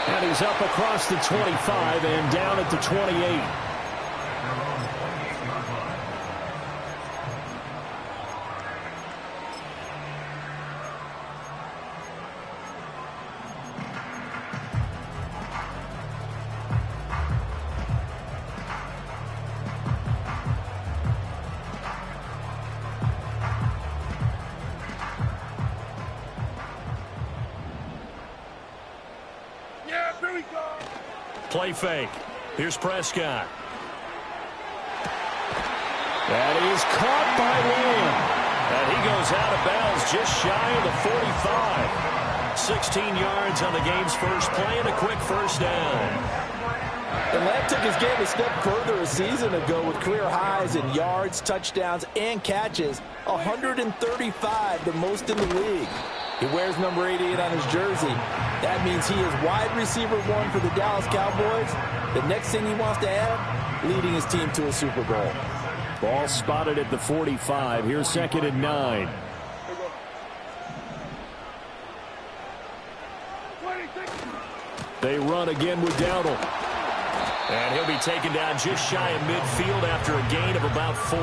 And he's up across the 25 and down at the 28. Play fake. Here's Prescott. That is caught by Lamb. And he goes out of bounds just shy of the 45. 16 yards on the game's first play and a quick first down. And Lamb took his game a step further a season ago with career highs in yards, touchdowns, and catches. 135, the most in the league. He wears number 88 on his jersey. That means he is wide receiver 1 for the Dallas Cowboys. The next thing he wants to add, leading his team to a Super Bowl. Ball spotted at the 45. Here's 2nd and 9. They run again with Dowdle. And he'll be taken down just shy of midfield after a gain of about 4.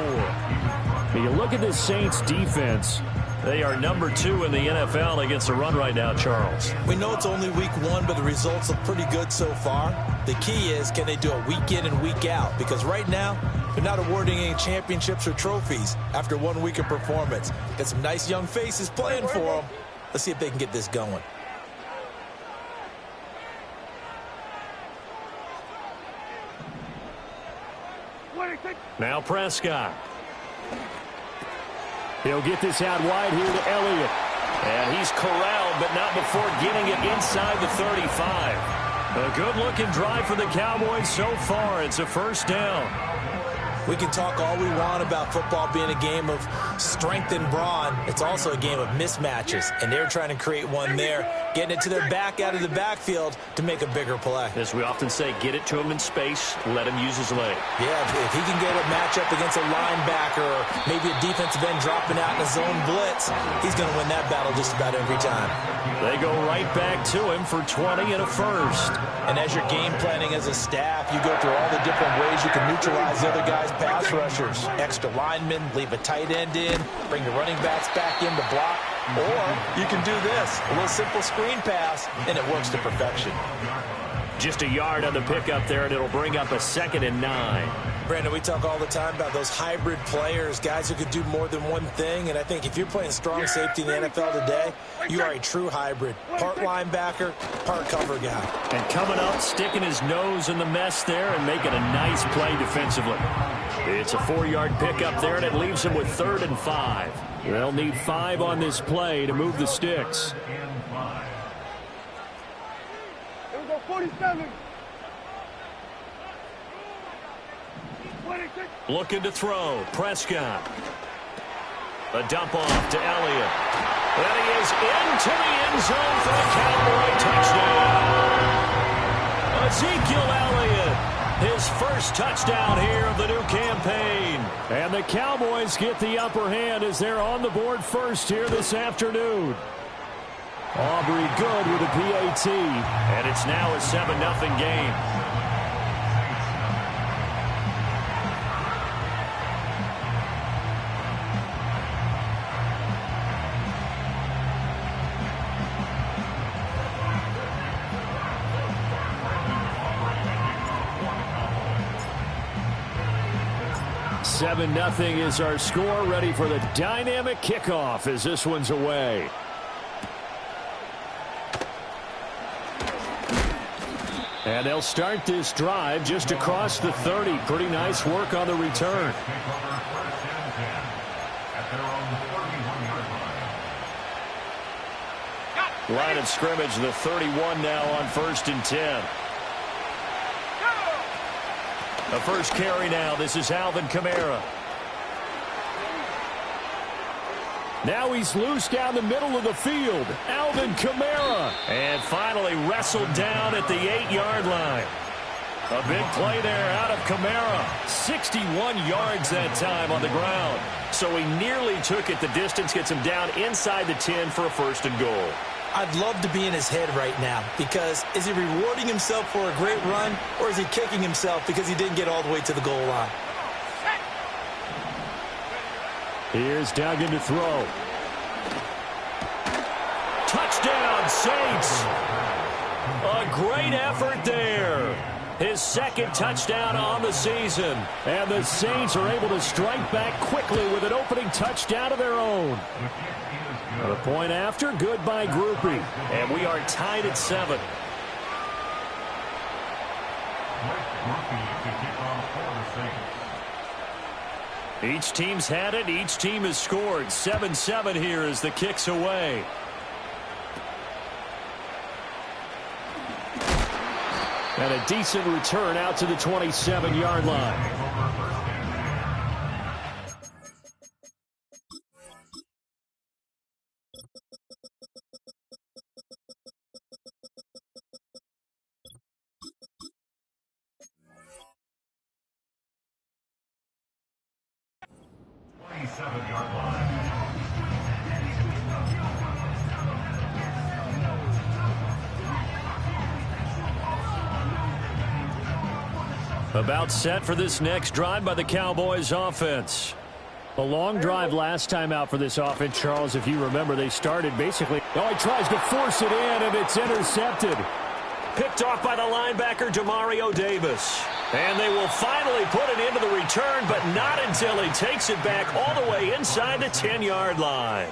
When you look at this Saints defense, they are number 2 in the NFL against the run right now, Charles. We know it's only week 1, but the results look pretty good so far. The key is, can they do it week in and week out? Because right now, they're not awarding any championships or trophies after 1 week of performance. Got some nice young faces playing for them. Let's see if they can get this going. Now Prescott. He'll get this out wide here to Elliott. And he's corralled, but not before getting it inside the 35. A good-looking drive for the Cowboys so far. It's a first down. We can talk all we want about football being a game of strength and brawn. It's also a game of mismatches, and they're trying to create one there, getting it to their back out of the backfield to make a bigger play. As we often say, get it to him in space, let him use his leg. Yeah, if he can get a matchup against a linebacker or maybe a defensive end dropping out in a zone blitz, he's going to win that battle just about every time. They go right back to him for 20 and a first. And as you're game planning as a staff, you go through all the different ways you can neutralize the other guy's pass rushers. Extra linemen, leave a tight end in, bring the running backs back in to block. Or you can do this, a little simple screen pass, and it works to perfection. Just a yard on the pickup there, and it'll bring up a 2nd and 9. Brandon, we talk all the time about those hybrid players, guys who could do more than one thing. And I think if you're playing strong safety in the NFL today, you are a true hybrid. Part linebacker, part cover guy. And coming up, sticking his nose in the mess there and making a nice play defensively. It's a 4-yard pickup there, and it leaves him with 3rd and 5. They'll need 5 on this play to move the sticks. Here we go, 47. Looking to throw. Prescott. A dump off to Elliott. And he is into the end zone for the Cowboy touchdown. Ezekiel Elliott, his first touchdown here of the new campaign. And the Cowboys get the upper hand as they're on the board first here this afternoon. Aubrey good with a PAT. And it's now a 7-0 game. Seven 0 is our score. Ready for the dynamic kickoff as this one's away. And they'll start this drive just across the 30. Pretty nice work on the return. Line of scrimmage, the 31 now on 1st and 10. The first carry now. This is Alvin Kamara. Now he's loose down the middle of the field. Alvin Kamara. And finally wrestled down at the 8-yard line. A big play there out of Kamara. 61 yards that time on the ground. So he nearly took it the distance, gets him down inside the 10 for a 1st and goal. I'd love to be in his head right now, because is he rewarding himself for a great run, or is he kicking himself because he didn't get all the way to the goal line? Here's Duggan to throw. Touchdown, Saints. A great effort there. His second touchdown on the season. And the Saints are able to strike back quickly with an opening touchdown of their own. A point after, good by Groupie. And we are tied at 7. Each team's had it. Each team has scored. 7-7 here as the kick's away. And a decent return out to the 27-yard line. About set for this next drive by the Cowboys offense. A long drive last time out for this offense, Charles. If you remember, they started basically. Oh, he tries to force it in, and it's intercepted. Picked off by the linebacker, Demario Davis. And they will finally put it into the return, but not until he takes it back all the way inside the 10-yard line.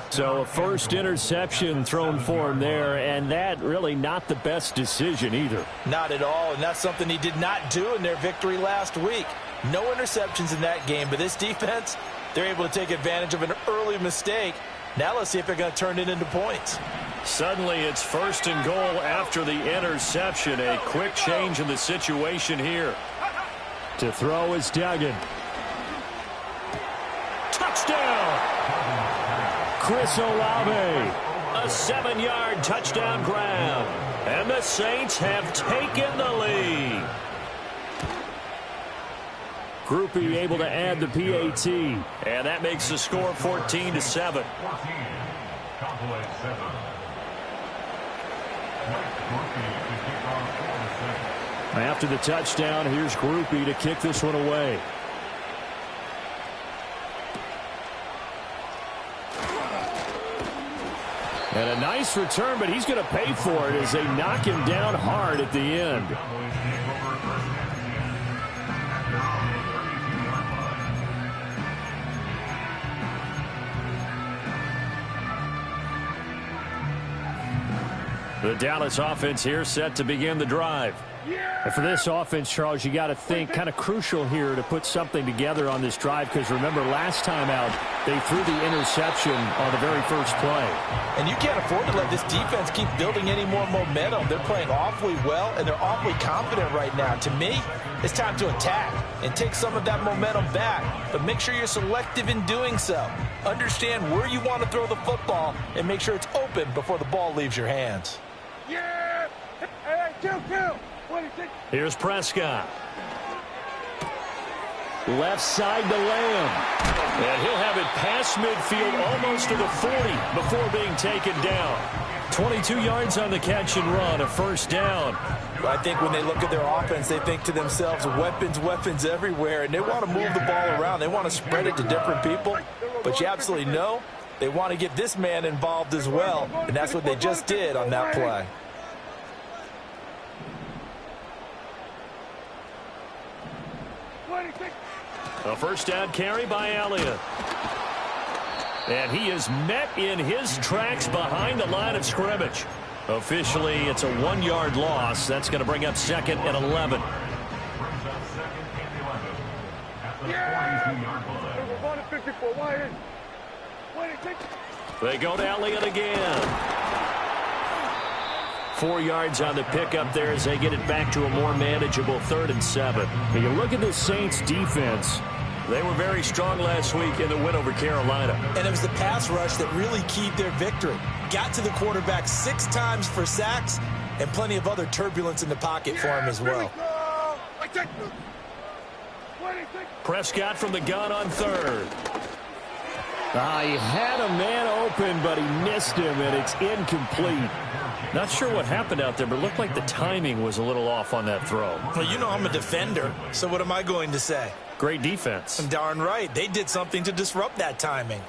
So a first interception thrown for him there, and that really not the best decision either. Not at all, and that's something he did not do in their victory last week. No interceptions in that game, but this defense, they're able to take advantage of an early mistake. Now let's see if they're going to turn it into points. Suddenly it's first and goal after the interception. A quick change in the situation here. To throw is Duggan. Touchdown! Chris Olave. A 7-yard touchdown grab. And the Saints have taken the lead. Groupie able to add the PAT. And that makes the score 14-7. After the touchdown, here's Groupie to kick this one away. And a nice return, but he's going to pay for it as they knock him down hard at the end. The Dallas offense here set to begin the drive. And for this offense, Charles, you got to think kind of crucial here to put something together on this drive, because remember last time out they threw the interception on the very first play. And you can't afford to let this defense keep building any more momentum. They're playing awfully well, and they're awfully confident right now. To me, it's time to attack and take some of that momentum back, but make sure you're selective in doing so. Understand where you want to throw the football and make sure it's open before the ball leaves your hands. Yeah! Hey, kill! Here's Prescott. Left side to Lamb. And he'll have it past midfield almost to the 40 before being taken down. 22 yards on the catch and run, a first down. I think when they look at their offense, they think to themselves, weapons everywhere, and they want to move the ball around. They want to spread it to different people, but you absolutely know they want to get this man involved as well, and that's what they just did on that play. A first down carry by Elliott. And he is met in his tracks behind the line of scrimmage. Officially, it's a 1-yard loss. That's going to bring up second and 11. They go to Elliott again. 4 yards on the pickup there as they get it back to a more manageable 3rd and 7. When you look at the Saints defense, they were very strong last week in the win over Carolina. And it was the pass rush that really keyed their victory. Got to the quarterback 6 times for sacks and plenty of other turbulence in the pocket for him as well. Prescott from the gun on 3rd. He had a man open, but he missed him, and it's incomplete. Not sure what happened out there, but it looked like the timing was a little off on that throw. Well, you know I'm a defender, so what am I going to say? Great defense. Darn right. They did something to disrupt that timing.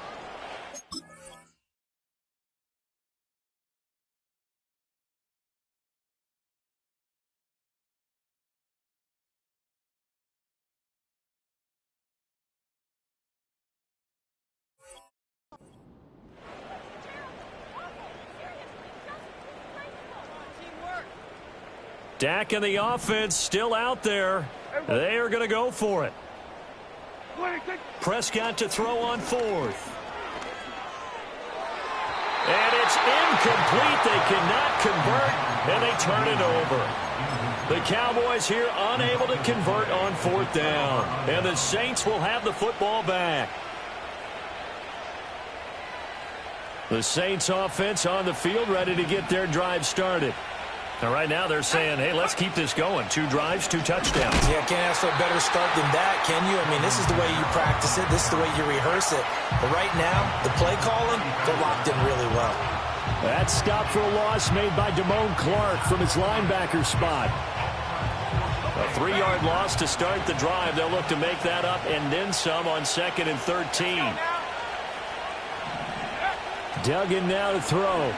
Dak and the offense still out there. They are going to go for it. Prescott to throw on fourth. And it's incomplete. They cannot convert, and they turn it over. The Cowboys here unable to convert on fourth down. And the Saints will have the football back. The Saints offense on the field ready to get their drive started. And right now they're saying, hey, let's keep this going. 2 drives, 2 touchdowns. Yeah, can't ask for a better start than that, can you? I mean, this is the way you practice it. This is the way you rehearse it. But right now, the play calling, they're locked in really well. That stop for a loss made by Damone Clark from his linebacker spot. A 3-yard loss to start the drive. They'll look to make that up and then some on 2nd and 13. Duggan now to throw.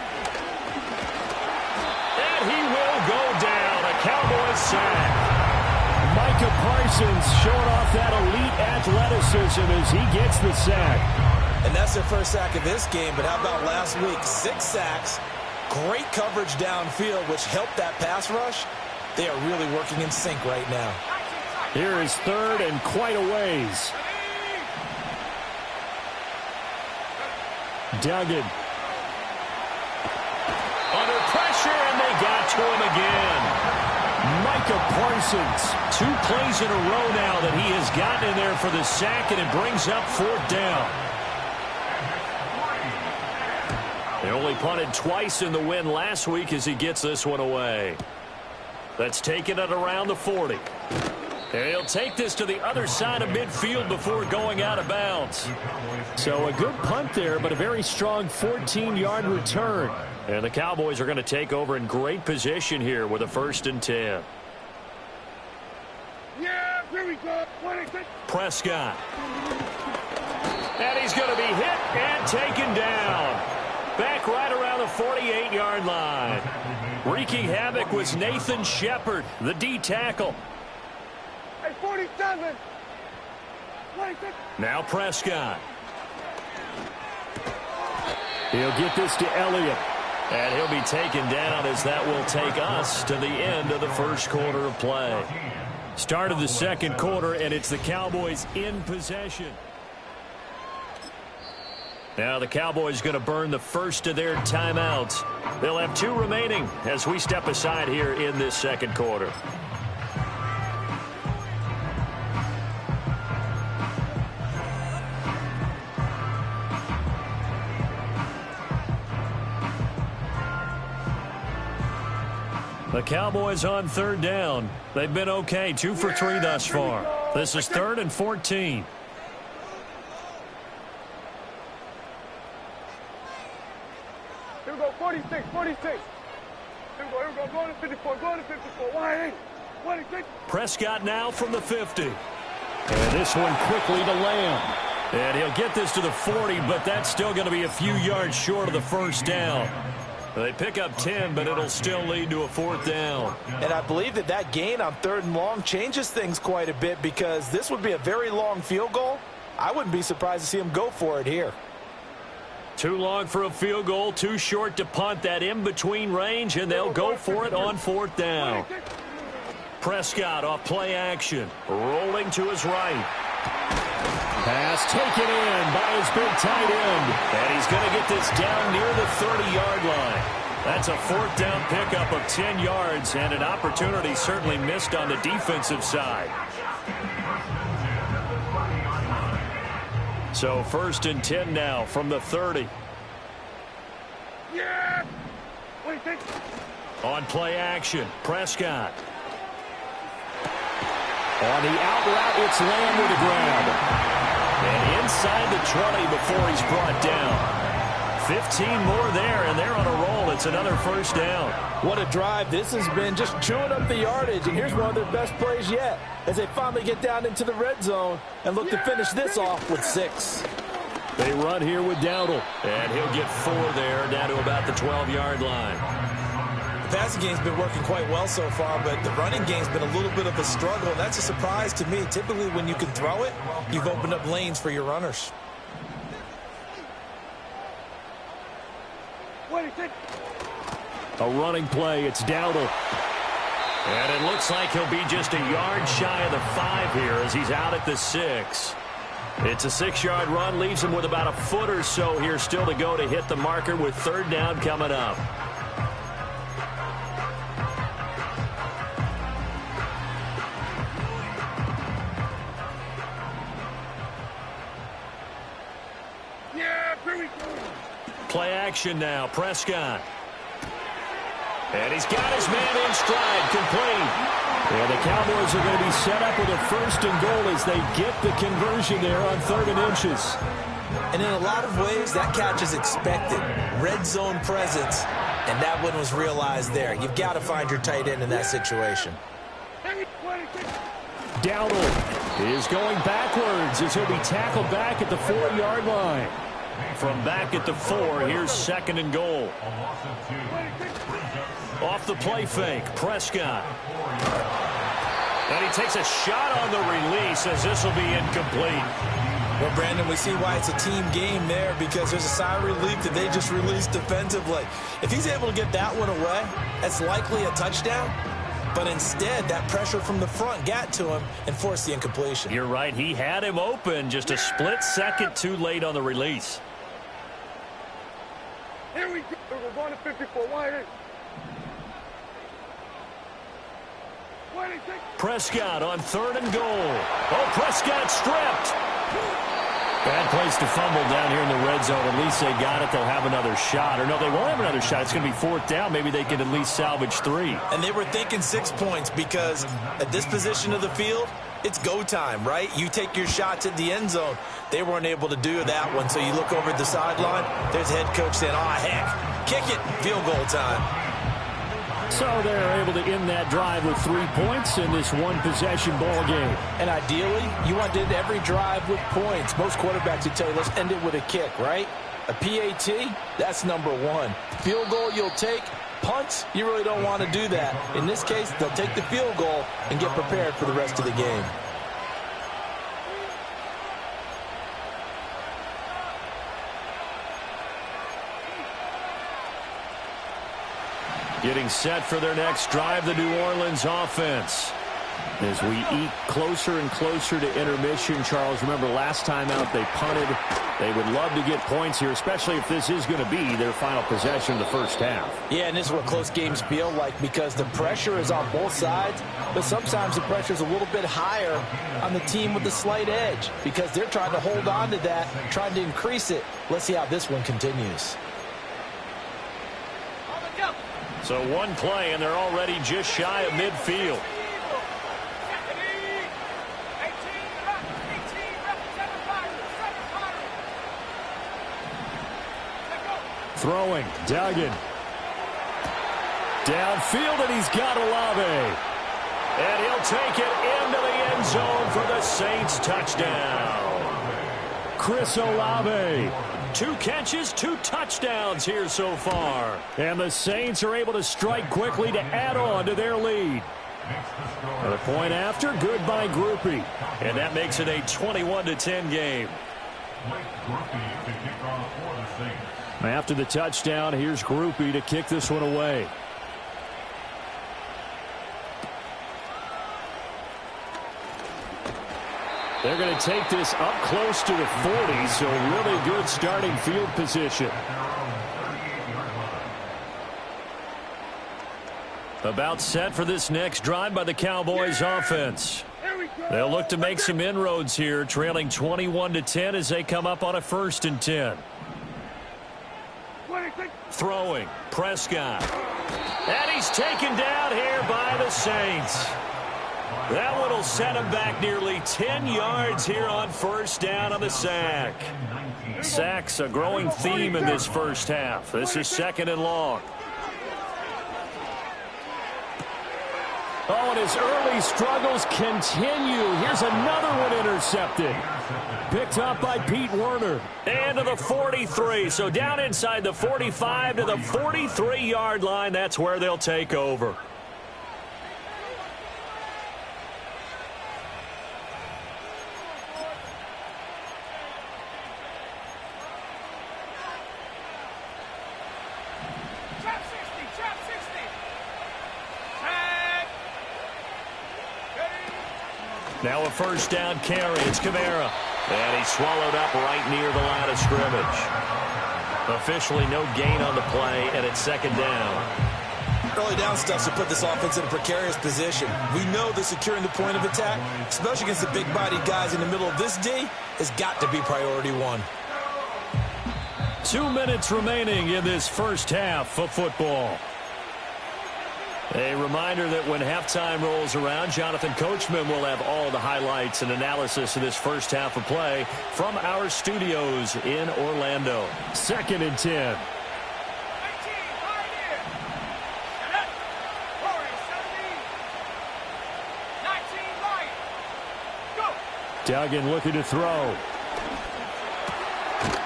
He will go down. A Cowboys sack. Micah Parsons showing off that elite athleticism as he gets the sack. And that's their first sack of this game, but how about last week? 6 sacks, great coverage downfield, which helped that pass rush. They are really working in sync right now. Here is 3rd and quite a ways. Duggan. Under pressure, and they got to him again. Micah Parsons, 2 plays in a row now that he has gotten in there for the sack, and it brings up 4th down. They only punted twice in the win last week as he gets this one away. That's taken it around the 40. And he'll take this to the other side of midfield before going out of bounds. So a good punt there, but a very strong 14-yard return. And the Cowboys are going to take over in great position here with a 1st and 10. Yeah, here we go. Prescott. And he's going to be hit and taken down. Back right around the 48-yard line. Wreaking havoc was Nathan Shepard, the D tackle. Hey, 47. 26. Now Prescott. He'll get this to Elliott. And he'll be taken down as that will take us to the end of the 1st quarter of play. Start of the 2nd quarter, and it's the Cowboys in possession. Now the Cowboys going to burn the first of their timeouts. They'll have 2 remaining as we step aside here in this 2nd quarter. The Cowboys on 3rd down. They've been okay, 2 for 3 thus far. This is 3rd and 14. Here we go, 46, 46. Here we go, going to 54, going to 54. 1-8, Prescott now from the 50. And this one quickly to Lamb. And he'll get this to the 40, but that's still going to be a few yards short of the 1st down. They pick up 10, but it'll still lead to a 4th down. And I believe that gain on 3rd and long changes things quite a bit because this would be a very long field goal. I wouldn't be surprised to see him go for it here. Too long for a field goal, too short to punt. That in-between range, and they'll go for it on 4th down. Prescott off play action, rolling to his right. Pass taken in by his big tight end. And he's going to get this down near the 30-yard line. That's a 4th down pickup of 10 yards, and an opportunity certainly missed on the defensive side. So 1st and 10 now from the 30. Yeah. 26. On play action, Prescott. On the out route, it's Lamb with the grab. And inside the 20 before he's brought down. 15 more there, and they're on a roll. It's another first down. What a drive this has been, just chewing up the yardage. And here's one of their best plays yet as they finally get down into the red zone and look to finish this off with 6. They run here with Dowdle, and he'll get 4 there, down to about the 12-yard line. The passing game's been working quite well so far, but the running game's been a little bit of a struggle. And that's a surprise to me. Typically, when you can throw it, you've opened up lanes for your runners. A running play, it's Dowdle. And it looks like he'll be just a yard shy of the 5 here as he's out at the 6. It's a 6-yard run, leaves him with about a foot or so here still to go to hit the marker with 3rd down coming up. Play action now, Prescott. And he's got his man in stride, complete. And the Cowboys are going to be set up with a 1st and goal as they get the conversion there on 3rd and inches. And in a lot of ways, that catch is expected. Red zone presence, and that one was realized there. You've got to find your tight end in that situation. Dowdle is going backwards as he'll be tackled back at the 4-yard line. From back at the 4, here's 2nd and goal. Off the play fake, Prescott. And he takes a shot on the release as this will be incomplete. Well, Brandon, we see why it's a team game there because there's a sigh of relief that they just released defensively. If he's able to get that one away, that's likely a touchdown. But instead, that pressure from the front got to him and forced the incompletion. You're right. He had him open, just a split second too late on the release. Here we go. We're going to 54. Wide in. Prescott on 3rd and goal. Oh, Prescott stripped. Bad place to fumble down here in the red zone. At least they got it. They'll have another shot. Or no, they won't have another shot. It's going to be 4th down. Maybe they can at least salvage 3. And they were thinking 6 points because at this position of the field, it's go time, right? You take your shots at the end zone. They weren't able to do that one. So you look over at the sideline. There's head coach saying, oh, heck, kick it. Field goal time. So they're able to end that drive with 3 points in this one-possession ball game. And ideally, you want to end every drive with points. Most quarterbacks would tell you, let's end it with a kick, right? A PAT, that's number 1. Field goal you'll take. Punts, you really don't want to do that. In this case, they'll take the field goal and get prepared for the rest of the game. Getting set for their next drive, the New Orleans offense. As we eat closer and closer to intermission, Charles, remember last time out they punted. They would love to get points here, especially if this is going to be their final possession of the first half. Yeah, and this is what close games feel like because the pressure is on both sides, but sometimes the pressure is a little bit higher on the team with the slight edge because they're trying to hold on to that, trying to increase it. Let's see how this one continues. So one play, and they're already just shy of midfield. Throwing, Duggan. Downfield, and he's got Olave. And he'll take it into the end zone for the Saints touchdown. Chris Olave. 2 catches, 2 touchdowns here so far. And the Saints are able to strike quickly to add on to their lead. And a point after, good by Groupie. And that makes it a 21-10 game. After the touchdown, here's Groupie to kick this one away. They're going to take this up close to the 40, so really good starting field position. About set for this next drive by the Cowboys offense. They'll look to make some inroads here, trailing 21-10 as they come up on a 1st and 10. Throwing, Prescott. And he's taken down here by the Saints. That one will set him back nearly 10 yards here on first down on the sack. Sacks a growing theme in this first half. This is 2nd and long. Oh, and his early struggles continue. Here's another one intercepted. Picked up by Pete Werner. And to the 43. So down inside the 45 to the 43-yard line. That's where they'll take over. Now a first down carry. It's Kamara. And he's swallowed up right near the line of scrimmage. Officially no gain on the play, and it's 2nd down. Early down stuff should put this offense in a precarious position. We know that securing the point of attack, especially against the big-bodied guys in the middle of this D, has got to be priority one. 2 minutes remaining in this first half of football. A reminder that when halftime rolls around, Jonathan Coachman will have all the highlights and analysis of this first half of play from our studios in Orlando. 2nd and 10. Duggan looking to throw.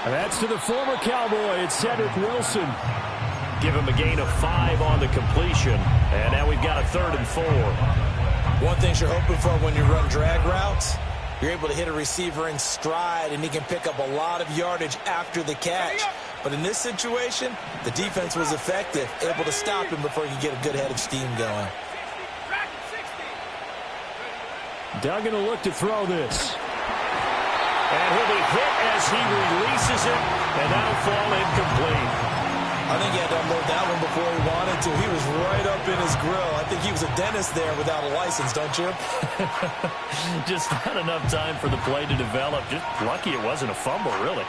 And that's to the former Cowboy. It's Cedric Wilson. Give him a gain of 5 on the completion. And now we've got a 3rd and 4. One thing you're hoping for when you run drag routes, you're able to hit a receiver in stride, and he can pick up a lot of yardage after the catch. But in this situation, the defense was effective, able to stop him before he could get a good head of steam going. Duggan will look to throw this. And he'll be hit as he releases it, and that'll fall incomplete. I think he had to unload that one before he wanted to. He was right up in his grill. I think he was a dentist there without a license, don't you? Just not enough time for the play to develop. Just lucky it wasn't a fumble, really.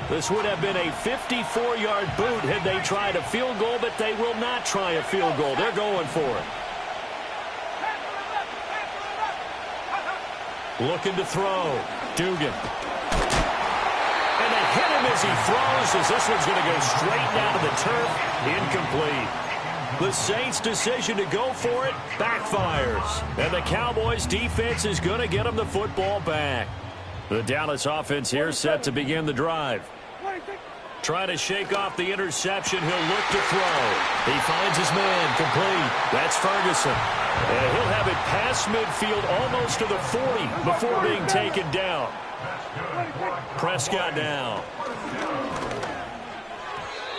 This would have been a 54-yard boot had they tried a field goal, but they will not try a field goal. They're going for it. Looking to throw. Dugan. And they hit him as he throws, as this one's going to go straight down to the turf. Incomplete. The Saints' decision to go for it backfires. And the Cowboys' defense is going to get them the football back. The Dallas offense here set to begin the drive. Trying to shake off the interception. He'll look to throw. He finds his man. Complete. That's Ferguson. And he'll have it past midfield almost to the 40 before being taken down. Prescott now.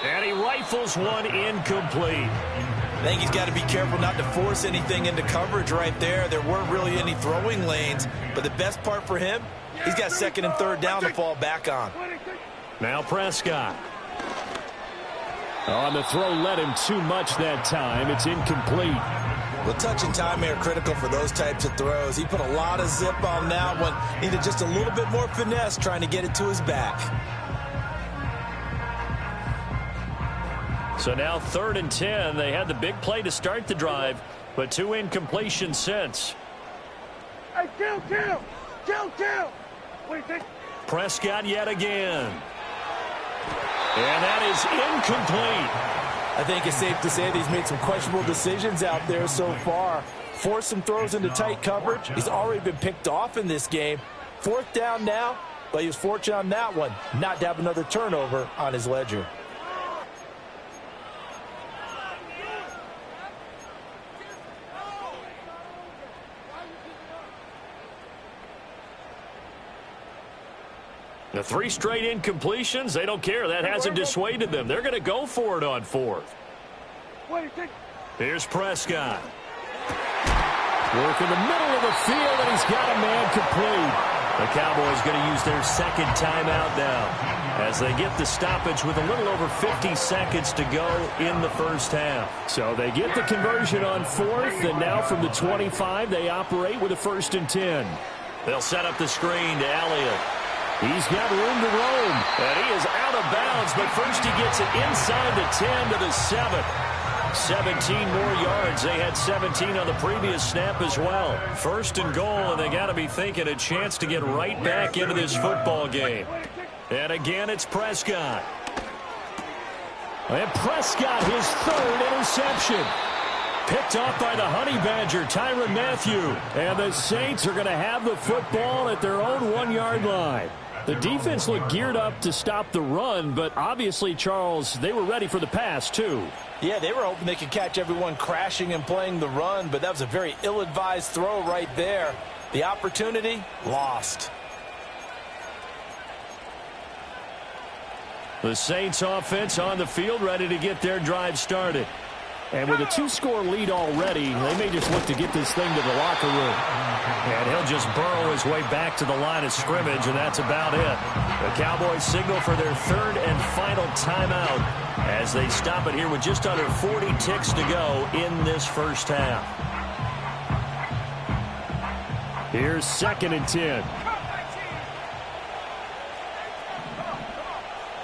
And he rifles one incomplete. I think he's got to be careful not to force anything into coverage right there. There weren't really any throwing lanes. But the best part for him, he's got 2nd and 3rd down to fall back on. Now Prescott. On the throw led him too much that time. It's incomplete. Well, touch and timing are critical for those types of throws. He put a lot of zip on that one. Needed just a little bit more finesse trying to get it to his back. So now 3rd and 10. They had the big play to start the drive, but 2 incompletions since. Hey, kill. Wait, Prescott yet again. And that is incomplete. I think it's safe to say that he's made some questionable decisions out there so far. Forced some throws into tight coverage. He's already been picked off in this game. 4th down now, but he was fortunate on that one not to have another turnover on his ledger. The 3 straight incompletions, they don't care. That hasn't dissuaded them. They're going to go for it on 4th. Here's Prescott. Work in the middle of the field, and he's got a man complete. The Cowboys going to use their 2nd timeout now as they get the stoppage with a little over 50 seconds to go in the first half. So they get the conversion on 4th, and now from the 25, they operate with a 1st and 10. They'll set up the screen to Elliott. He's got room to roam, and he is out of bounds but first he gets it inside the 10 to the 7. 17 more yards. They had 17 on the previous snap as well. First and goal, and they got to be thinking a chance to get right back into this football game. And again, it's Prescott. And Prescott, his third interception. Picked off by the Honey Badger, Tyrann Mathieu. And the Saints are going to have the football at their own 1-yard line. The defense looked geared up to stop the run, but obviously, Charles, they were ready for the pass, too. Yeah, they were hoping they could catch everyone crashing and playing the run, but that was a very ill-advised throw right there. The opportunity, lost. The Saints offense on the field, ready to get their drive started. And with a 2-score lead already, they may just look to get this thing to the locker room. And he'll just burrow his way back to the line of scrimmage, and that's about it. The Cowboys signal for their third and final timeout as they stop it here with just under 40 ticks to go in this first half. Here's 2nd and 10.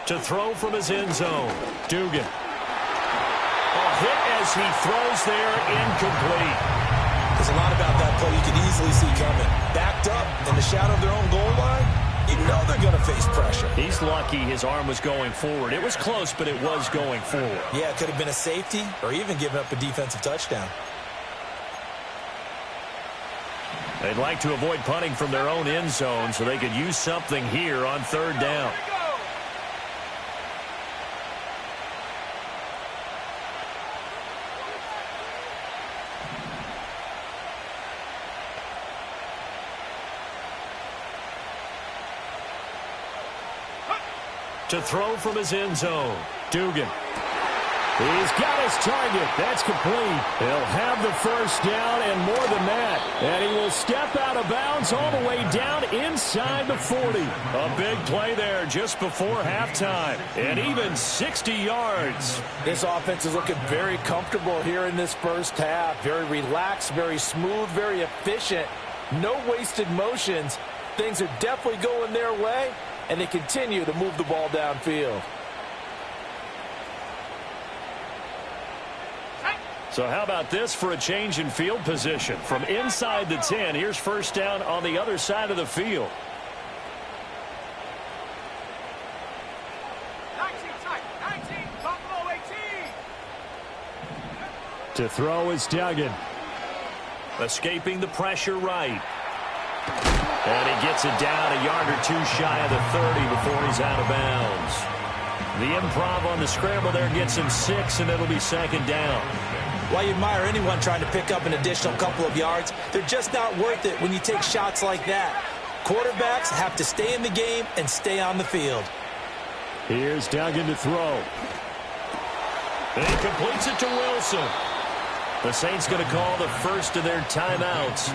To throw from his end zone, Dugan. Hit as he throws there, incomplete. There's a lot about that play you can easily see coming. Backed up in the shadow of their own goal line, you know they're going to face pressure. He's lucky his arm was going forward. It was close, but it was going forward. Yeah, it could have been a safety or even given up a defensive touchdown. They'd like to avoid punting from their own end zone so they could use something here on 3rd down. To throw from his end zone, Dugan. He's got his target. That's complete. He'll have the first down and more than that. And he will step out of bounds all the way down inside the 40. A big play there just before halftime. And even 60 yards. This offense is looking very comfortable here in this first half. Very relaxed, very smooth, very efficient. No wasted motions. Things are definitely going their way. And they continue to move the ball downfield. So how about this for a change in field position? From inside the 10, here's first down on the other side of the field. 19, Buffalo 18. To throw is Duggan. Escaping the pressure right. And he gets it down a yard or two shy of the 30 before he's out of bounds. The improv on the scramble there gets him 6, and it'll be 2nd down. While you admire anyone trying to pick up an additional couple of yards, they're just not worth it when you take shots like that. Quarterbacks have to stay in the game and stay on the field. Here's Duggan to throw. And he completes it to Wilson. The Saints going to call the first of their timeouts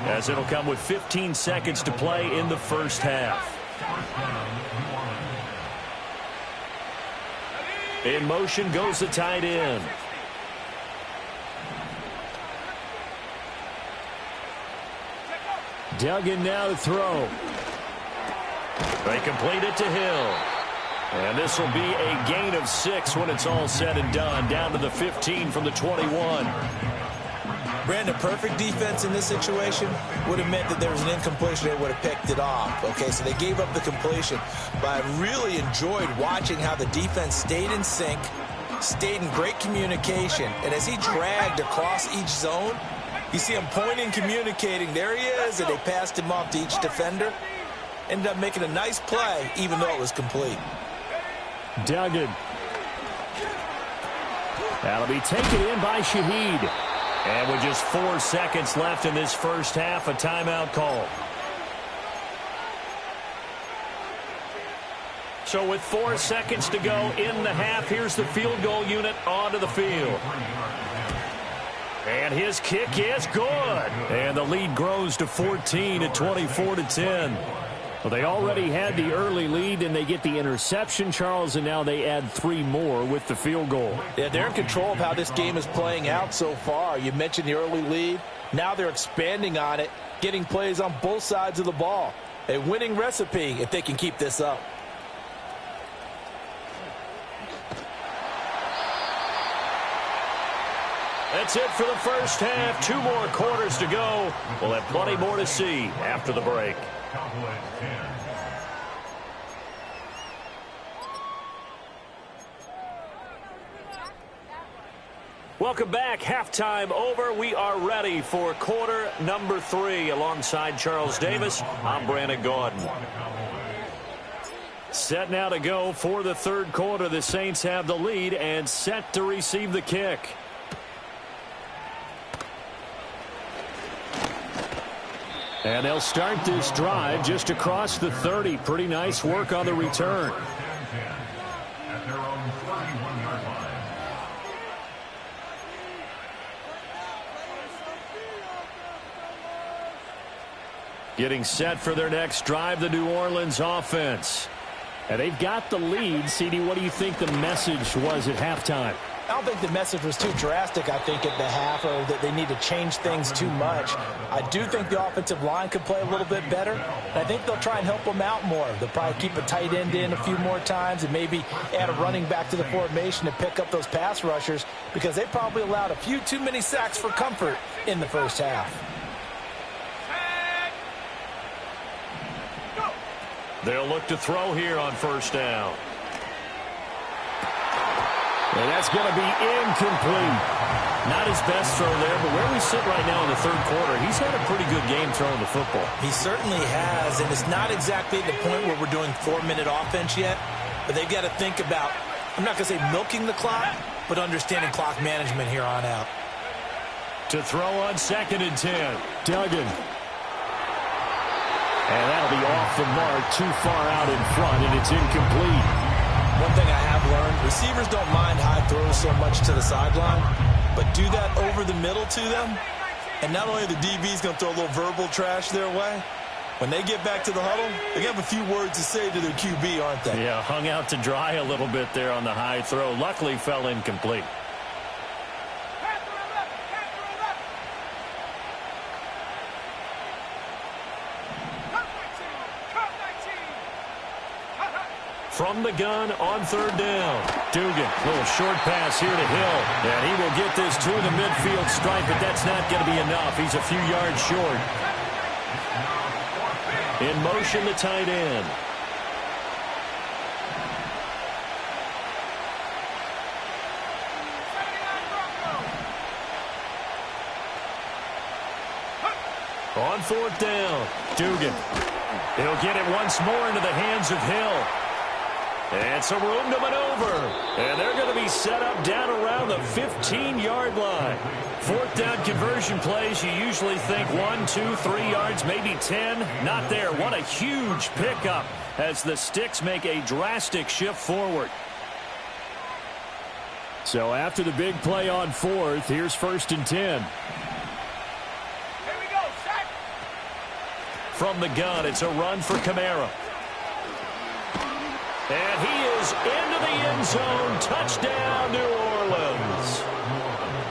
as it'll come with 15 seconds to play in the first half. In motion goes the tight end. Duggan now to throw. They complete it to Hill. And this will be a gain of 6 when it's all said and done. Down to the 15 from the 21. Brandon, perfect defense in this situation would have meant that there was an incompletion. They would have picked it off. Okay, so they gave up the completion. But I really enjoyed watching how the defense stayed in sync, stayed in great communication. And as he dragged across each zone, you see him pointing, communicating. There he is, and they passed him off to each defender. Ended up making a nice play, even though it was complete. Duggan. That'll be taken in by Shaheed. And with just 4 seconds left in this first half, a timeout call. So with 4 seconds to go in the half, here's the field goal unit onto the field. And his kick is good. And the lead grows to 14 at 24-10. Well, they already had the early lead, and they get the interception, Charles, and now they add 3 more with the field goal. Yeah, they're in control of how this game is playing out so far. You mentioned the early lead. Now they're expanding on it, getting plays on both sides of the ball. A winning recipe if they can keep this up. That's it for the first half. 2 more quarters to go. We'll have plenty more to see after the break. Welcome back. Halftime over. We are ready for quarter number 3. Alongside Charles Davis, I'm Brandon Gordon. Set now to go for the third quarter. The Saints have the lead and set to receive the kick. And they'll start this drive just across the 30. Pretty nice work on the return. Getting set for their next drive, the New Orleans offense. And they've got the lead. CD, what do you think the message was at halftime? I don't think the message was too drastic, I think, at the half, or that they need to change things too much. I do think the offensive line could play a little bit better. And I think they'll try and help them out more. They'll probably keep a tight end in a few more times and maybe add a running back to the formation to pick up those pass rushers, because they probably allowed a few too many sacks for comfort in the first half. They'll look to throw here on first down. And that's going to be incomplete. Not his best throw there, but where we sit right now in the third quarter, he's had a pretty good game throwing the football. He certainly has, and it's not exactly at the point where we're doing 4-minute offense yet, but they've got to think about, I'm not going to say milking the clock, but understanding clock management here on out. To throw on 2nd and 10. Duggan. And that'll be off the mark, too far out in front, and it's incomplete. One thing I have learned, receivers don't mind high throws so much to the sideline, but do that over the middle to them, and not only the DB's going to throw a little verbal trash their way, when they get back to the huddle, they have a few words to say to their QB, aren't they? Yeah, hung out to dry a little bit there on the high throw. Luckily fell incomplete. From the gun on 3rd down. Dugan, little short pass here to Hill. And he will get this to the midfield stripe, but that's not going to be enough. He's a few yards short. In motion, the tight end. On 4th down, Dugan. He'll get it once more into the hands of Hill. And some room to maneuver. And they're going to be set up down around the 15-yard line. 4th down conversion plays, you usually think 1, 2, 3 yards, maybe 10. Not there. What a huge pickup as the Sticks make a drastic shift forward. So after the big play on 4th, here's 1st and 10. Here we go, set. From the gun, it's a run for Kamara. And he is into the end zone. Touchdown, New Orleans.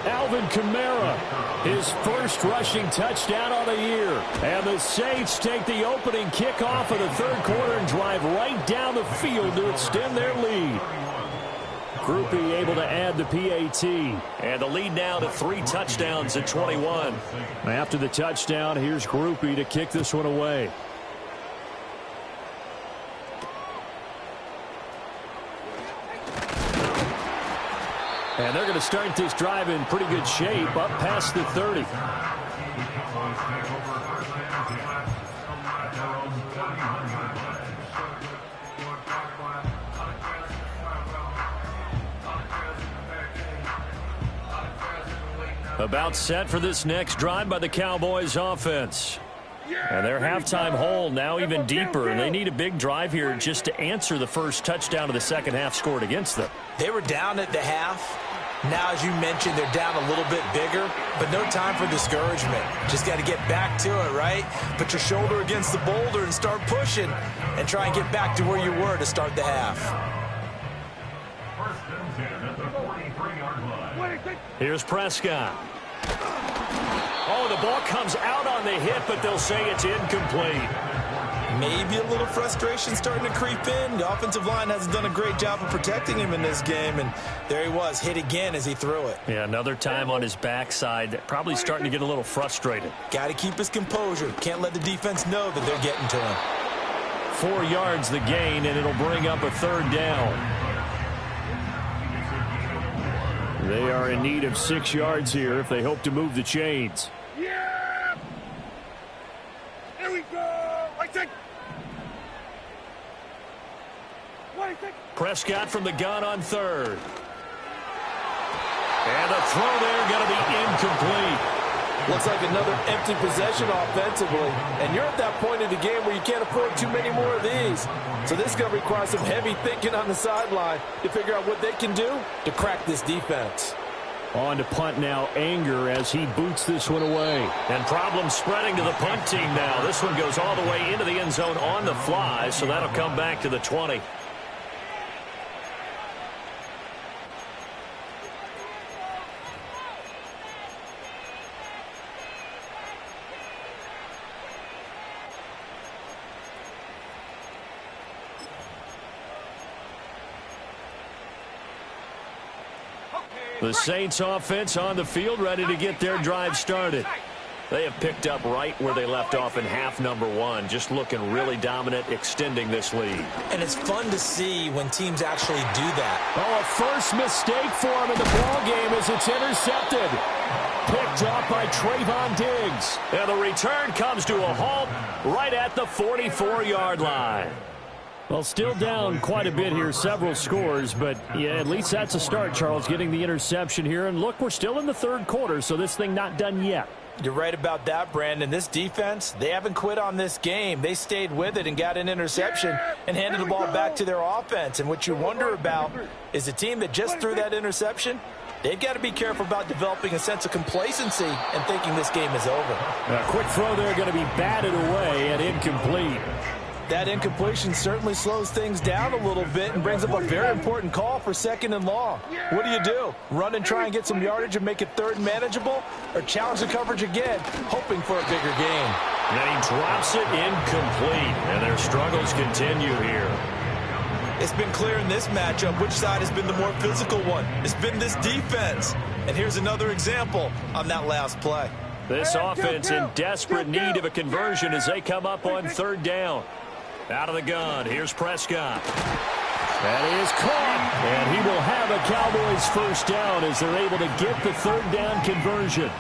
Alvin Kamara, his first rushing touchdown of the year. And the Saints take the opening kickoff of the third quarter and drive right down the field to extend their lead. Groupie able to add the PAT. And the lead now to 3 touchdowns at 21. After the touchdown, here's Groupie to kick this one away. And they're going to start this drive in pretty good shape, up past the 30. About set for this next drive by the Cowboys offense. And their halftime hole now even deeper, and they need a big drive here just to answer the first touchdown of the second half scored against them. They were down at the half. Now, as you mentioned, they're down a little bit bigger, but no time for discouragement. Just got to get back to it, right? Put your shoulder against the boulder and start pushing and try and get back to where you were to start the half. Here's Prescott. Oh, the ball comes out on the hit, but they'll say it's incomplete. Maybe a little frustration starting to creep in. The offensive line hasn't done a great job of protecting him in this game, and there he was, hit again as he threw it. Yeah, another time on his backside, probably starting to get a little frustrated. Got to keep his composure. Can't let the defense know that they're getting to him. 4 yards the gain, and it'll bring up a 3rd down. They are in need of 6 yards here if they hope to move the chains. Yeah! Here we go! Like that. Prescott from the gun on 3rd. And the throw there going to be incomplete. Looks like another empty possession offensively. And you're at that point in the game where you can't afford too many more of these. So this is going to require some heavy thinking on the sideline to figure out what they can do to crack this defense. On to punt now, Anger as he boots this one away. And problems spreading to the punt team now. This one goes all the way into the end zone on the fly, so that'll come back to the 20. The Saints offense on the field, ready to get their drive started. They have picked up right where they left off in half number 1, just looking really dominant, extending this lead. And it's fun to see when teams actually do that. Oh, a first mistake for him in the ball game as it's intercepted. Picked up by Trayvon Diggs. And the return comes to a halt right at the 44-yard line. Well, still down quite a bit here, several scores, but yeah, at least that's a start, Charles, getting the interception here. And look, we're still in the 3rd quarter, so this thing not done yet. You're right about that, Brandon. This defense, they haven't quit on this game. They stayed with it and got an interception and handed the ball back to their offense. And what you wonder about is the team that just threw that interception, they've got to be careful about developing a sense of complacency and thinking this game is over. A quick throw there going to be batted away and incomplete. That incompletion certainly slows things down a little bit and brings up a very important call for 2nd and long. What do? Run and try and get some yardage and make it 3rd and manageable? Or challenge the coverage again, hoping for a bigger gain? And then he drops it incomplete, and their struggles continue here. It's been clear in this matchup which side has been the more physical one. It's been this defense. And here's another example on that last play. This offense in desperate need of a conversion as they come up on 3rd down. Out of the gun, here's Prescott. That is caught, and he will have a Cowboys 1st down as they're able to get the 3rd down conversion.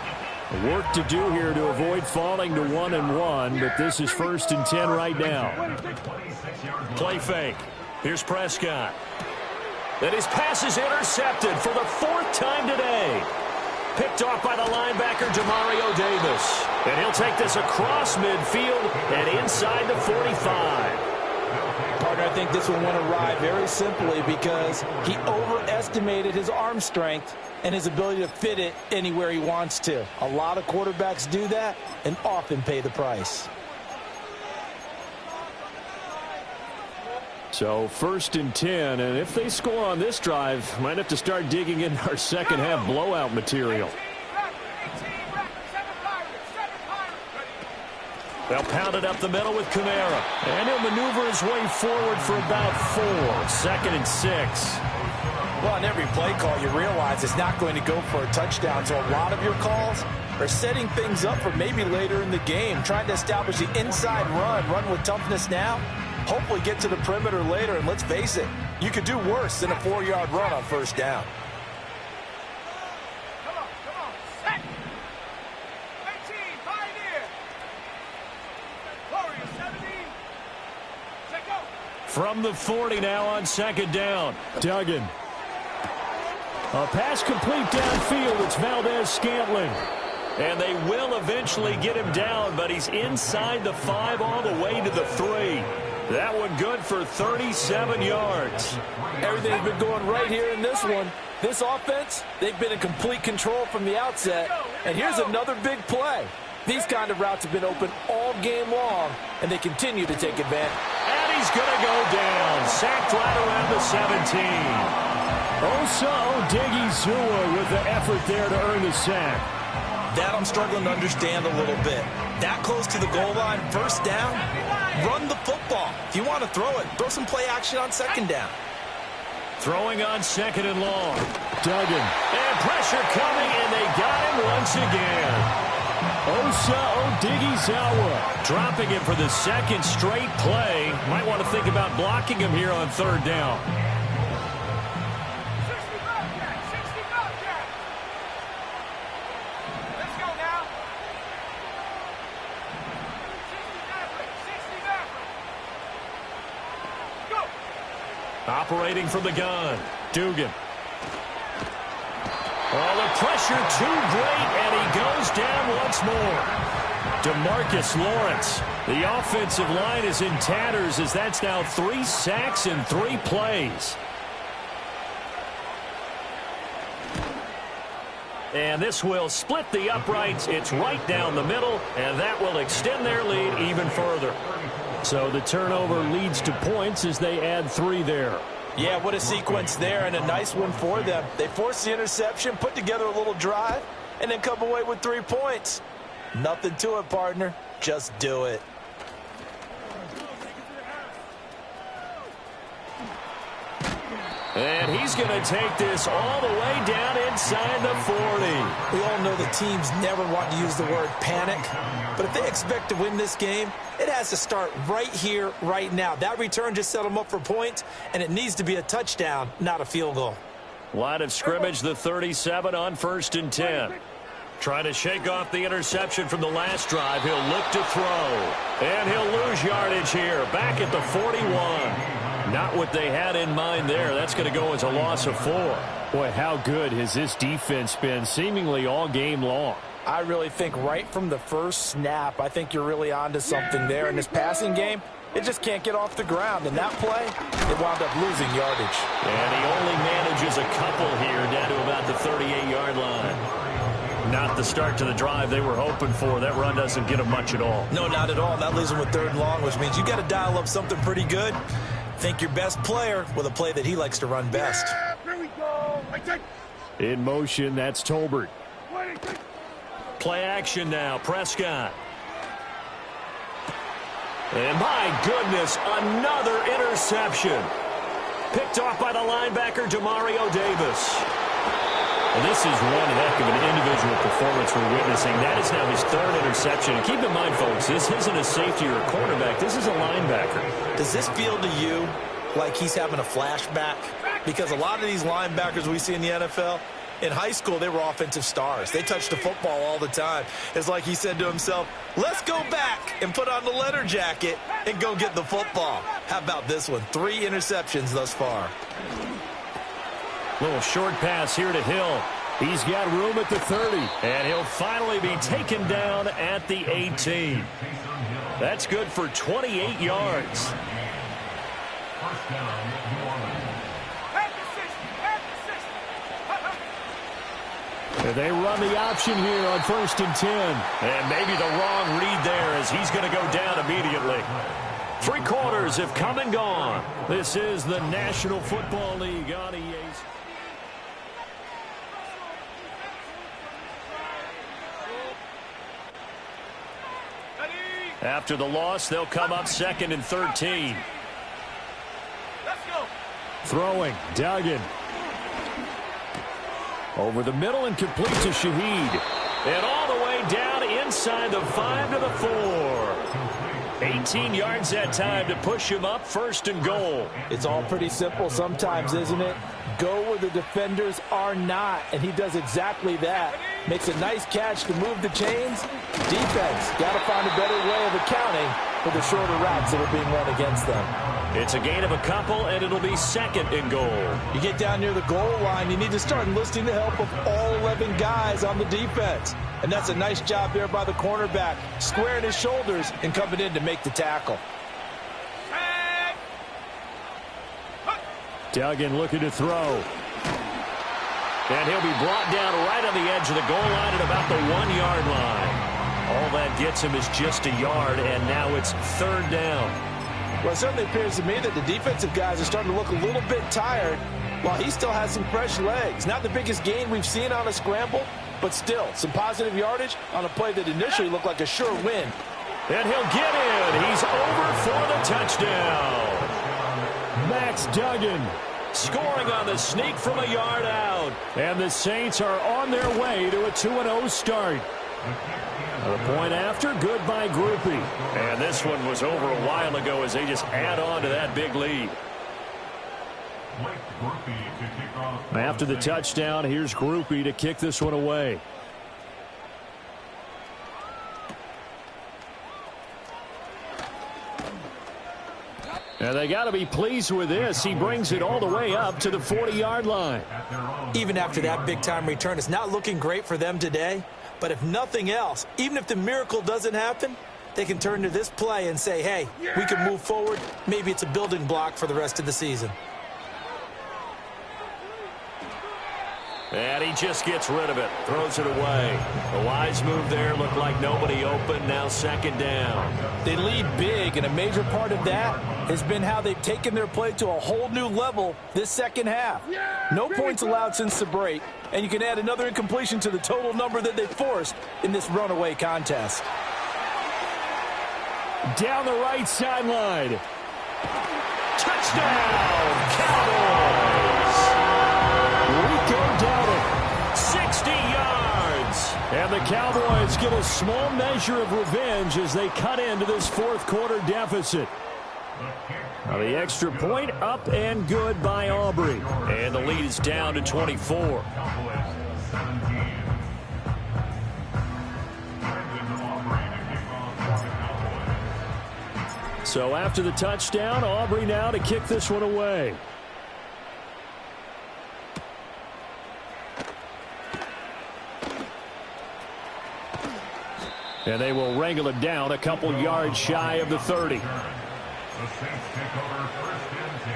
Work to do here to avoid falling to 1-1, but this is 1st and 10 right now. Play fake. Here's Prescott. And his pass is intercepted for the 4th time today. Picked off by the linebacker, Demario Davis. And he'll take this across midfield and inside the 45. Partner, I think this one went awry very simply because he overestimated his arm strength and his ability to fit it anywhere he wants to. A lot of quarterbacks do that and often pay the price. So 1st and 10, and if they score on this drive, might have to start digging in our 2nd half blowout material. They'll pound it up the middle with Kamara, and he'll maneuver his way forward for about 4. 2nd and 6. Well, on every play call, you realize it's not going to go for a touchdown, so a lot of your calls are setting things up for maybe later in the game, trying to establish the inside run with toughness now. Hopefully get to the perimeter later, and let's face it, you could do worse than a 4-yard run on 1st down. Come on, set. 18, pioneer. Warrior 17. Check out. From the 40 now on 2nd down. Duggan. A pass complete downfield. It's Valdez-Scantling. And they will eventually get him down, but he's inside the 5 all the way to the 3. That one good for 37 yards. Everything's been going right here in this one. This offense, they've been in complete control from the outset. And here's another big play. These kind of routes have been open all game long, and they continue to take advantage. And he's going to go down. Sacked right around the 17. Osa Odighizuwa with the effort there to earn the sack. That I'm struggling to understand a little bit. That close to the goal line, 1st down. Run the football. If you want to throw it, throw some play action on second down. Throwing on second and long. Duggan. And pressure coming, and they got him once again. Osa Odighizuwa dropping him for the second straight play. Might want to think about blocking him here on third down. Let's go now. Go. Operating from the gun. Dugan. Oh, the pressure too great, and he goes down once more. DeMarcus Lawrence. The offensive line is in tatters as that's now 3 sacks in 3 plays. And this will split the uprights. It's right down the middle, and that will extend their lead even further. So the turnover leads to points as they add 3 there. Yeah, what a sequence there, and a nice one for them. They force the interception, put together a little drive, and then come away with 3 points. Nothing to it, partner. Just do it. And he's going to take this all the way down inside the 40. We all know the teams never want to use the word panic, but if they expect to win this game, it has to start right here, right now. That return just set them up for points, and it needs to be a touchdown, not a field goal. Line of scrimmage, the 37 on 1st and 10. Trying to shake off the interception from the last drive. He'll look to throw. And he'll lose yardage here. Back at the 41. Not what they had in mind there. That's going to go as a loss of 4. Boy, how good has this defense been seemingly all game long? I really think right from the first snap, I think you're really onto something there. In this passing game, it just can't get off the ground. And that play, it wound up losing yardage. And he only manages a couple here down to about the 38-yard line. Not the start to the drive they were hoping for. That run doesn't get them much at all. No, not at all. That leaves them with 3rd and long, which means you got to dial up something pretty good. Think your best player with a play that he likes to run best. Here we go. In motion, that's Tolbert. Play action now, Prescott. And my goodness, another interception. Picked off by the linebacker, Demario Davis. Well, this is one heck of an individual performance we're witnessing. That is now his 3rd interception. And keep in mind, folks, this isn't a safety or a cornerback. This is a linebacker. Does this feel to you like he's having a flashback? Because a lot of these linebackers we see in the NFL, in high school, they were offensive stars. They touched the football all the time. It's like he said to himself, let's go back and put on the leather jacket and go get the football. How about this one? 3 interceptions thus far. Little short pass here to Hill. He's got room at the 30. And he'll finally be taken down at the 18. That's good for 28 yards. And they run the option here on 1st and 10. And maybe the wrong read there as he's going to go down immediately. 3 quarters have come and gone. This is the National Football League on EA's. After the loss, they'll come up 2nd and 13. Let's go. Throwing, Duggan. Over the middle and complete to Shaheed. And all the way down inside the 5 to the 4. 18 yards that time to push him up 1st and goal. It's all pretty simple sometimes, isn't it? Go where the defenders are not, and he does exactly that. Makes a nice catch to move the chains. Defense, got to find a better way of accounting for the shorter routes that are being run against them. It's a gain of a couple, and it'll be 2nd and goal. You get down near the goal line, you need to start enlisting the help of all 11 guys on the defense. And that's a nice job there by the cornerback, squaring his shoulders and coming in to make the tackle. Duggan looking to throw. And he'll be brought down right on the edge of the goal line at about the 1-yard line. All that gets him is just a yard, and now it's 3rd down. Well, it certainly appears to me that the defensive guys are starting to look a little bit tired while he still has some fresh legs. Not the biggest gain we've seen on a scramble, but still some positive yardage on a play that initially looked like a sure win. And he'll get in. He's over for the touchdown. Max Duggan scoring on the sneak from a yard out. And the Saints are on their way to a 2-0 start. The point after, good by Groupie. And this one was over a while ago as they just add on to that big lead. After the touchdown, here's Groupie to kick this one away. And they got to be pleased with this. He brings it all the way up to the 40-yard line. Even after that big-time return, it's not looking great for them today. But if nothing else, even if the miracle doesn't happen, they can turn to this play and say, hey, we can move forward. Maybe it's a building block for the rest of the season. And he just gets rid of it, throws it away. A wise move there, looked like nobody open, now second down. They lead big, and a major part of that has been how they've taken their play to a whole new level this second half. No points allowed since the break, and you can add another incompletion to the total number that they forced in this runaway contest. Down the right sideline. Touchdown, Cowboys! Down it, 60 yards. And the Cowboys get a small measure of revenge as they cut into this fourth quarter deficit. Now the extra point up and good by Aubrey. And the lead is down to 24. So after the touchdown, Aubrey now to kick this one away. And they will wrangle it down a couple yards shy of the 30. The Saints take over first and 10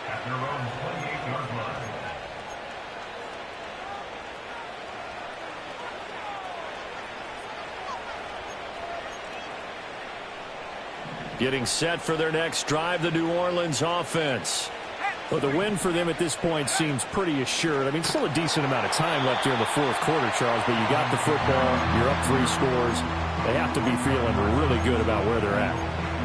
at their own 28-yard line. Getting set for their next drive, the New Orleans offense. Well, the win for them at this point seems pretty assured. I mean, still a decent amount of time left here in the fourth quarter, Charles, but you got the football, you're up 3 scores. They have to be feeling really good about where they're at.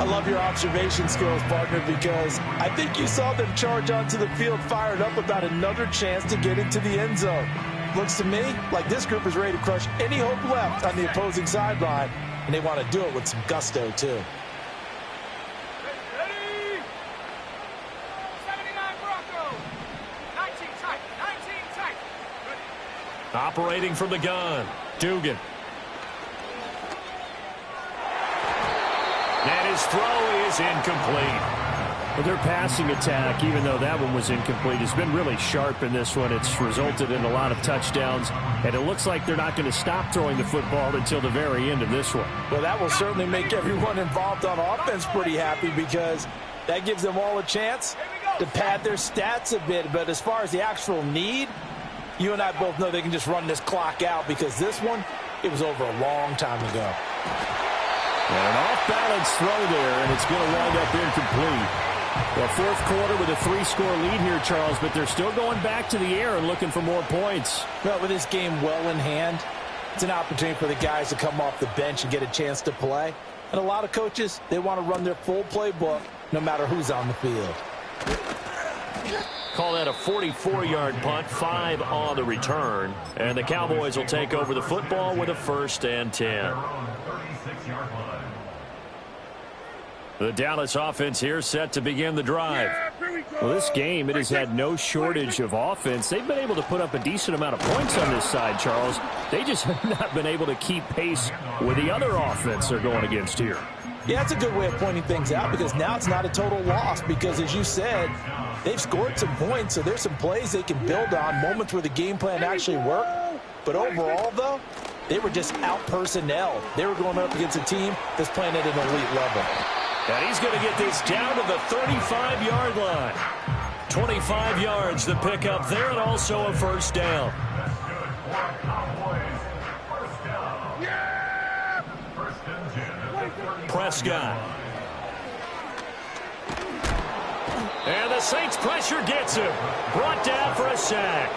I love your observation skills, partner, because I think you saw them charge onto the field fired up about another chance to get into the end zone. Looks to me like this group is ready to crush any hope left on the opposing sideline, and they want to do it with some gusto, too. Operating from the gun, Dugan. And his throw is incomplete. Well, their passing attack, even though that one was incomplete, has been really sharp in this one. It's resulted in a lot of touchdowns, and it looks like they're not going to stop throwing the football until the very end of this one. Well, that will certainly make everyone involved on offense pretty happy because that gives them all a chance to pad their stats a bit. But as far as the actual need, you and I both know they can just run this clock out because this one, it was over a long time ago. And an off-balance throw there, and it's going to wind up incomplete. Well, fourth quarter with a 3-score lead here, Charles, but they're still going back to the air and looking for more points. Well, with this game well in hand, it's an opportunity for the guys to come off the bench and get a chance to play. And a lot of coaches, they want to run their full playbook no matter who's on the field. Call that a 44-yard punt, 5 on the return. And the Cowboys will take over the football with a 1st and 10. The Dallas offense here set to begin the drive. Well, this game, it has had no shortage of offense. They've been able to put up a decent amount of points on this side, Charles. They just have not been able to keep pace with the other offense they're going against here. Yeah, that's a good way of pointing things out because now it's not a total loss because, as you said, they've scored some points, so there's some plays they can build on, moments where the game plan actually worked. But overall, though, they were just out-personnel. They were going up against a team that's playing at an elite level. And he's going to get this down to the 35-yard line. 25 yards the pickup there, and also a 1st down. Prescott. And the Saints pressure gets him. Brought down for a sack.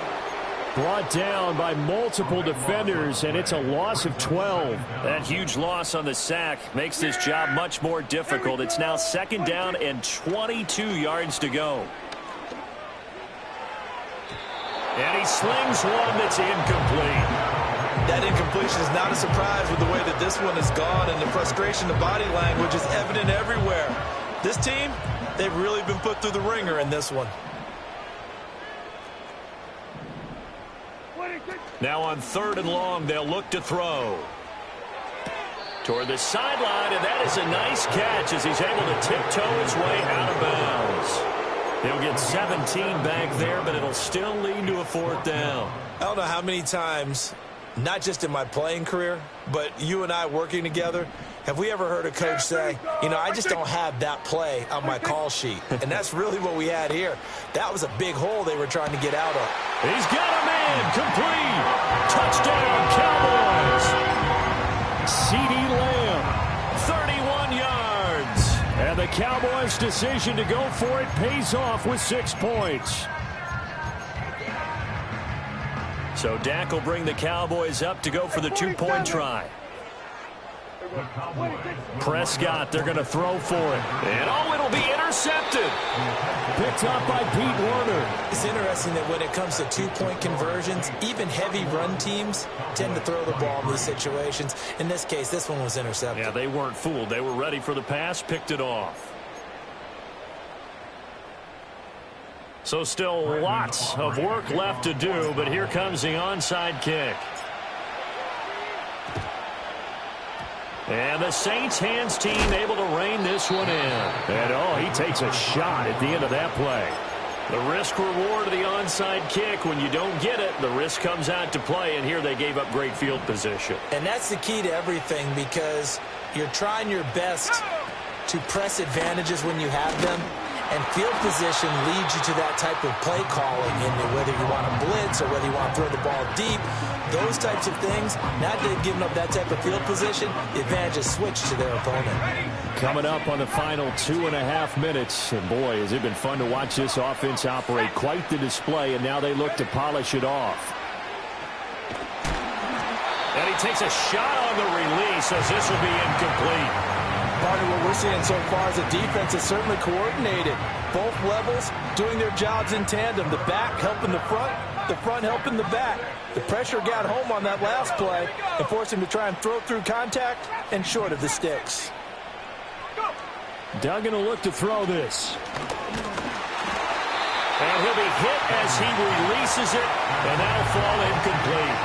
Brought down by multiple defenders, and it's a loss of 12. That huge loss on the sack makes this job much more difficult. It's now 2nd down and 22 yards to go. And he slings one that's incomplete. That incompletion is not a surprise with the way that this one has gone, and the frustration, the body language is evident everywhere. This team, they've really been put through the ringer in this one. Now on 3rd and long, they'll look to throw. Toward the sideline, and that is a nice catch as he's able to tiptoe his way out of bounds. He'll get 17 back there, but it'll still lead to a 4th down. I don't know how many times, not just in my playing career, but you and I working together, have we ever heard a coach say, you know, I just don't have that play on my call sheet. And that's really what we had here. That was a big hole they were trying to get out of. He's got a man. Complete. Touchdown, Cowboys. CeeDee Lamb, 31 yards. And the Cowboys' decision to go for it pays off with 6 points. So Dak will bring the Cowboys up to go for the 2-point try. Prescott, they're going to throw for it. And oh, it'll be intercepted. Picked up by Pete Werner. It's interesting that when it comes to 2-point conversions, even heavy run teams tend to throw the ball in these situations. In this case, this one was intercepted. Yeah, they weren't fooled. They were ready for the pass, picked it off. So still lots of work left to do, but here comes the onside kick. And the Saints hands team able to rein this one in. And oh, he takes a shot at the end of that play. The risk reward of the onside kick. When you don't get it, the risk comes out to play, and here they gave up great field position. And that's the key to everything, because you're trying your best to press advantages when you have them. And field position leads you to that type of play calling, and whether you want to blitz or whether you want to throw the ball deep, those types of things. Now that they've given up that type of field position, the advantage is switched to their opponent. Coming up on the final 2.5 minutes, and boy, has it been fun to watch this offense operate. Quite the display, and now they look to polish it off. And he takes a shot on the release as this will be incomplete. Part of what we're seeing so far is the defense is certainly coordinated. Both levels doing their jobs in tandem. The back helping the front helping the back. The pressure got home on that last play and forced him to try and throw through contact and short of the sticks. Duggan will look to throw this. And he'll be hit as he releases it, and that'll fall incomplete.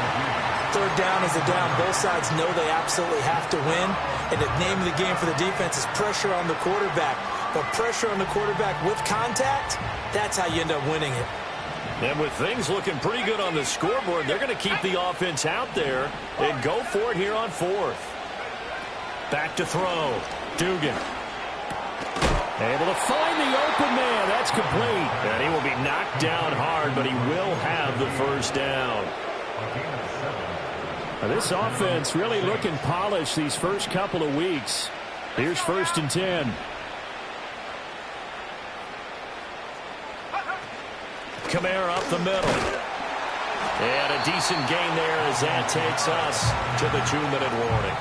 3rd down is a down. Both sides know they absolutely have to win. And the name of the game for the defense is pressure on the quarterback. But pressure on the quarterback with contact, that's how you end up winning it. And with things looking pretty good on the scoreboard, they're going to keep the offense out there and go for it here on 4th. Back to throw. Dugan. Able to find the open man. That's complete. And he will be knocked down hard, but he will have the 1st down. Now, this offense really looking polished these first couple of weeks. Here's 1st and 10. Kamara up the middle. And a decent gain there as that takes us to the 2-minute warning.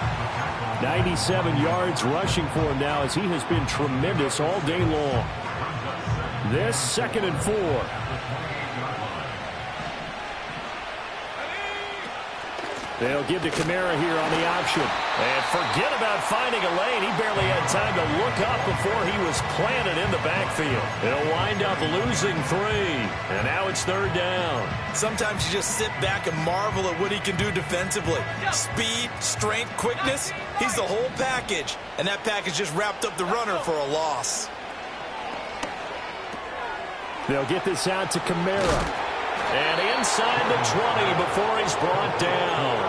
97 yards rushing for him now as he has been tremendous all day long. This 2nd and 4. They'll give to Kamara here on the option. And forget about finding a lane. He barely had time to look up before he was planted in the backfield. They'll wind up losing 3. And now it's 3rd down. Sometimes you just sit back and marvel at what he can do defensively. Speed, strength, quickness. He's the whole package. And that package just wrapped up the runner for a loss. They'll get this out to Kamara. And inside the 20 before he's brought down.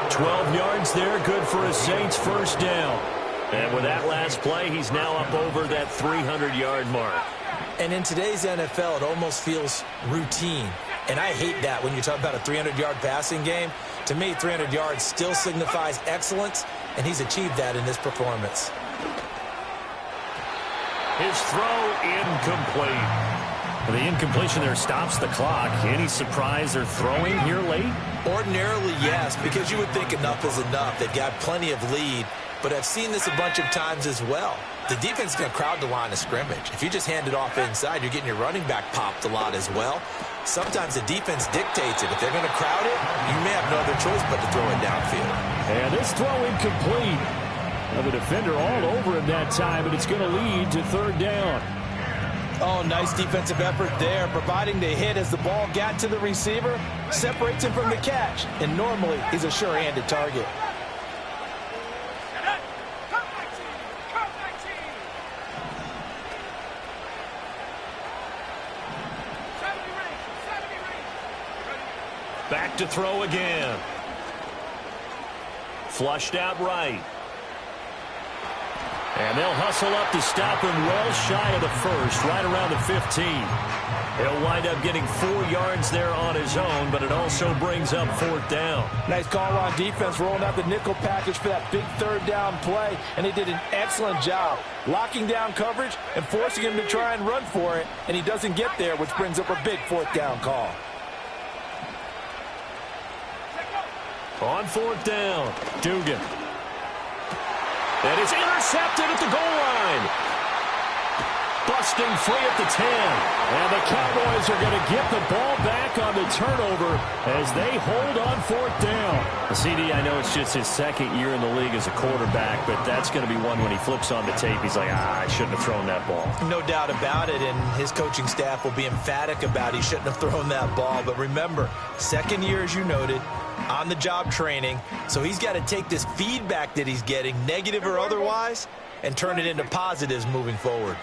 12 yards there, good for a Saints 1st down. And with that last play, he's now up over that 300-yard mark. And in today's NFL, it almost feels routine. And I hate that when you talk about a 300-yard passing game. To me, 300 yards still signifies excellence, and he's achieved that in this performance. His throw incomplete. The incompletion there stops the clock. Any surprise they're throwing here late? Ordinarily, yes, because you would think enough is enough. They've got plenty of lead, but I've seen this a bunch of times as well. The defense is going to crowd the line of scrimmage. If you just hand it off inside, you're getting your running back popped a lot as well. Sometimes the defense dictates it. If they're going to crowd it, you may have no other choice but to throw it downfield. And this throw incomplete. Well, the defender all over him that time, and it's going to lead to third down. Oh, nice defensive effort there, providing the hit as the ball got to the receiver, separates him from the catch, and normally he's a sure-handed target. Back to throw again. Flushed out right. And they'll hustle up to stop him well shy of the first, right around the 15. He'll wind up getting 4 yards there on his own, but it also brings up fourth down. Nice call on defense, rolling out the nickel package for that big third down play, and they did an excellent job locking down coverage and forcing him to try and run for it, and he doesn't get there, which brings up a big fourth down call. On fourth down, Dugan. And it's intercepted at the goal line. Busting free at the 10. And the Cowboys are going to get the ball back on the turnover as they hold on fourth down. CD, I know it's just his second year in the league as a quarterback, but that's going to be one when he flips on the tape. He's like, I shouldn't have thrown that ball. No doubt about it, and his coaching staff will be emphatic about he shouldn't have thrown that ball. But remember, second year, as you noted, on-the-job training, so he's got to take this feedback that he's getting, negative or otherwise, and turn it into positives moving forward.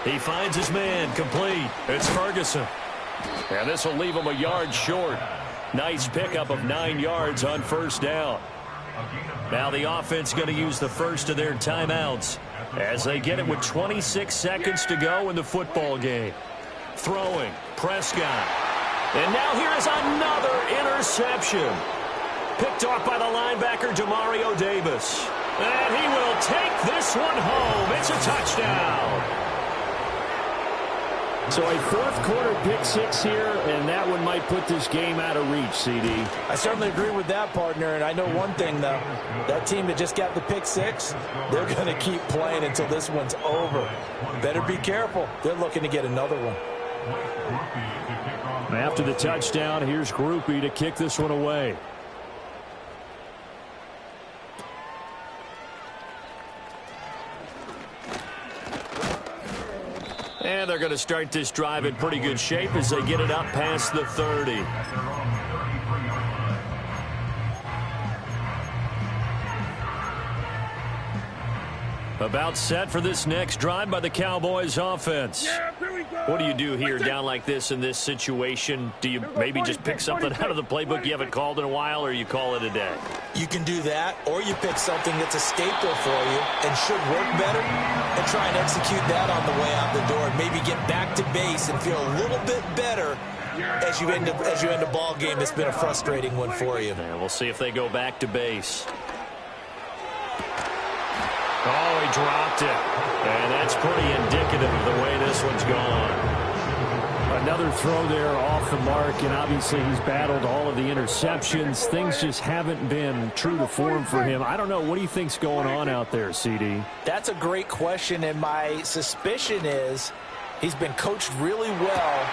He finds his man, complete. It's Ferguson. And this will leave him a yard short. Nice pickup of 9 yards on first down. Now the offense going to use the first of their timeouts as they get it with 26 seconds to go in the football game. Throwing, Prescott. And now here is another interception. Picked off by the linebacker, Demario Davis. And he will take this one home. It's a touchdown. So a fourth quarter pick six here, and that one might put this game out of reach, CD. I certainly agree with that, partner, and I know one thing, though. That team that just got the pick six, they're going to keep playing until this one's over. Better be careful. They're looking to get another one. After the touchdown, here's Groupie to kick this one away. And they're going to start this drive in pretty good shape as they get it up past the 30. About set for this next drive by the Cowboys offense. What do you do here down like this in this situation? Do you maybe just pick something out of the playbook you haven't called in a while, or you call it a day? You can do that, or you pick something that's a staple for you and should work better and try and execute that on the way out the door and maybe get back to base and feel a little bit better as you end a ball game that's been a frustrating one for you. And we'll see if they go back to base. Oh, he dropped it. And that's pretty indicative of the way this one's gone. Another throw there off the mark, and obviously he's battled all of the interceptions. Things just haven't been true to form for him. I don't know. What do you think's going on out there, CD? That's a great question, and my suspicion is he's been coached really well.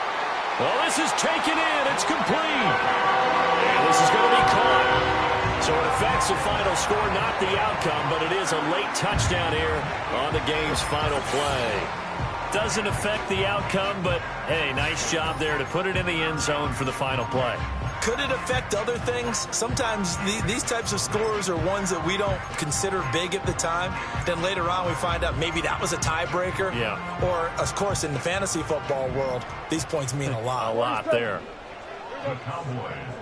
Well, this is taken in. It's complete. And this is going to be caught. So it affects the final score, not the outcome, but it is a late touchdown here on the game's final play. Doesn't affect the outcome, but, hey, nice job there to put it in the end zone for the final play. Could it affect other things? Sometimes these types of scores are ones that we don't consider big at the time. Then later on we find out maybe that was a tiebreaker. Yeah. Or, of course, in the fantasy football world, these points mean a lot. A lot there. The Cowboys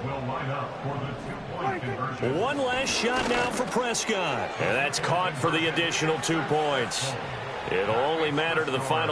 will line up for the two-point conversion. One last shot now for Prescott. And that's caught for the additional 2 points. It'll only matter to the final.